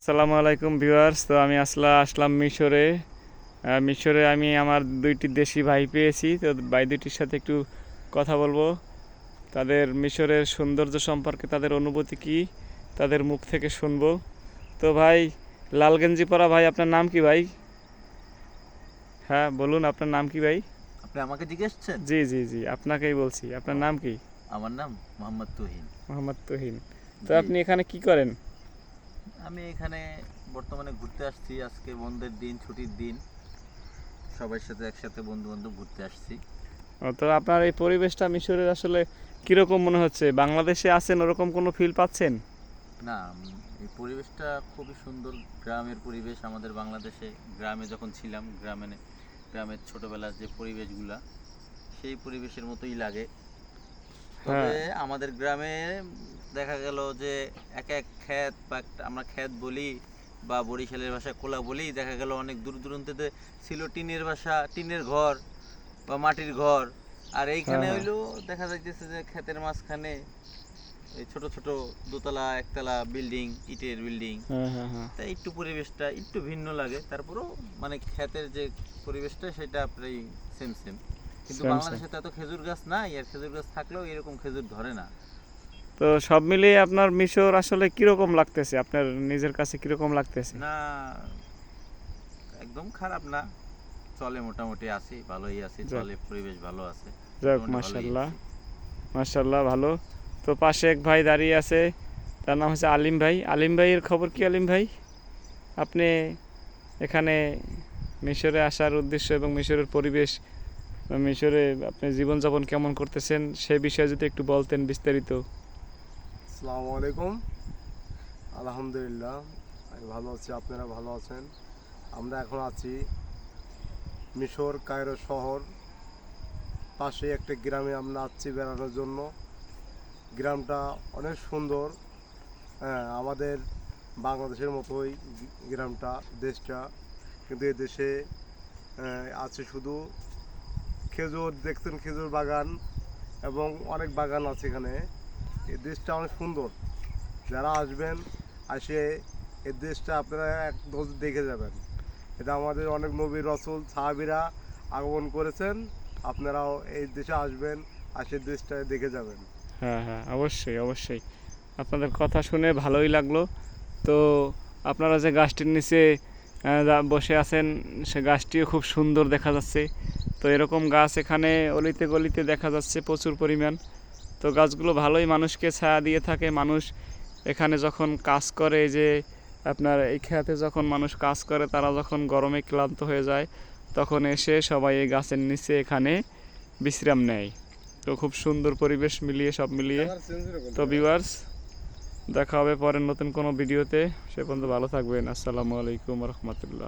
আসসালামু আলাইকুম ভিউয়ার্স। তো আমি আসলাম মিশরে আমি আমার দুইটি দেশি ভাই পেয়েছি। তো ভাই দুইটির সাথে একটু কথা বলবো, তাদের মিশরের সৌন্দর্য সম্পর্কে, তাদের অনুভূতি কি, তাদের মুখ থেকে শুনবো। তো ভাই, লাল গেঞ্জি পরা ভাই, আপনার নাম কি ভাই? হ্যাঁ বলুন, আপনার নাম কি ভাই? আপনি আমাকে জিজ্ঞেস করছেন? জি জি জি, আপনাকেই বলছি। আপনার ও, নাম কি? আমার নাম মোহাম্মদ তুহিন। মোহাম্মদ তুহিন। তো জি, আপনি এখানে কি করেন? আমি এখানে বর্তমানে ঘুরতে আসছি। আজকে বন্ধের দিন, ছুটির দিন, সবার সাথে একসাথে বন্ধু বান্ধব ঘুরতে আসছি। ও, তো আপনার এই পরিবেশটা মিশরের আসলে কিরকম মনে হচ্ছে? বাংলাদেশে আছেন, ওরকম কোনো ফিল পাচ্ছেন? না, এই পরিবেশটা খুবই সুন্দর। গ্রামের পরিবেশ। আমাদের বাংলাদেশে গ্রামে যখন ছিলাম, গ্রামের ছোটবেলার যে পরিবেশগুলা, সেই পরিবেশের মতোই লাগে। হ্যাঁ তবে আমাদের গ্রামে দেখা গেল যে এক এক ক্ষেত বা আমরা ক্ষেত বলি বা বরিশালের ভাষায় কোলা বলি, দেখা গেল অনেক দূর দূরান্তে ছিল টিনের বাসা, টিনের ঘর বা মাটির ঘর। আর হ্যাঁ এইখানে হ্যাঁ হইলো দেখা যাইতেছে যে ক্ষেতের মাঝখানে এই ছোট ছোট দোতলা একতলা বিল্ডিং, ইটের বিল্ডিং। হ্যাঁ হ্যাঁ হ্যাঁ। তাই একটু পরিবেশটা একটু ভিন্ন লাগে। তারপরেও মানে ক্ষেতের যে পরিবেশটা সেটা প্রায় সেম সেম। কিন্তু সেম সেম। বাংলাদেশে তো এত খেজুর গাছ নাই, আর খেজুর গাছ থাকলেও এরকম খেজুর ধরে না। তো সব মিলিয়ে আপনার মিশর আসলে কিরকম লাগতেছে? আপনার নিজের কাছে কিরকম লাগতেছে? না, একদম খারাপ না, চলে, মোটামুটি আছি, ভালোই আছি, যাক, চলে, পরিবেশ ভালো আছে, যাক, মোটামুটি ভালোই মাশাল্লাহ, আছি। মাশাল্লাহ, ভালো। তো পাশে এক ভাই দাঁড়িয়ে আছে, তার নাম হচ্ছে আলিম ভাই। আলিম ভাইয়ের খবর কি আলিম ভাই? আপনি এখানে মিশরে আসার উদ্দেশ্য এবং মিশরের পরিবেশ বা মিশরে আপনি জীবনযাপন কেমন করতেছেন সে বিষয়ে যদি একটু বলতেন বিস্তারিত। আসসালামু আলাইকুম। আলহামদুলিল্লাহ, আমি ভালো আছি। আপনারা ভালো আছেন? আমরা এখন আছি মিশর কায়রো শহর, পাশে একটা গ্রামে আমরা আছি বেড়ানোর জন্য। গ্রামটা অনেক সুন্দর। হ্যাঁ, আমাদের বাংলাদেশের মতোই গ্রামটা, দেশটা। কিন্তু এই দেশে আছে শুধু খেজুর, দেখতেন খেজুর বাগান এবং অনেক বাগান আছে এখানে। এই দেশটা অনেক সুন্দর। যারা আসবেন, আসে এই দেশটা আপনারা এক নজর দেখে যাবেন। এটা আমাদের অনেক নবী রসুল সাহাবীরা আগমন করেছেন। আপনারাও এই দেশে আসবেন, আসে দেশটা দেখে যাবেন। হ্যাঁ হ্যাঁ, অবশ্যই অবশ্যই। আপনাদের কথা শুনে ভালোই লাগলো। তো আপনারা যে গাছটির নিচে বসে আছেন, সে গাছটিও খুব সুন্দর দেখা যাচ্ছে। তো এরকম গাছ এখানে অলিতে গলিতে দেখা যাচ্ছে প্রচুর পরিমাণ। তো গাছগুলো ভালোই মানুষকে ছায়া দিয়ে থাকে। মানুষ এখানে যখন কাজ করে, এই যে আপনার এই খেতে যখন মানুষ কাজ করে, তারা যখন গরমে ক্লান্ত হয়ে যায়, তখন এসে সবাই এই গাছের নিচে এখানে বিশ্রাম নেয়। তো খুব সুন্দর পরিবেশ মিলিয়ে, সব মিলিয়ে। তো ভিউয়ার্স, দেখা হবে পরের নতুন কোনো ভিডিওতে। সে পর্যন্ত ভালো থাকবেন। আসসালামু আলাইকুম রহমতুল্লাহ।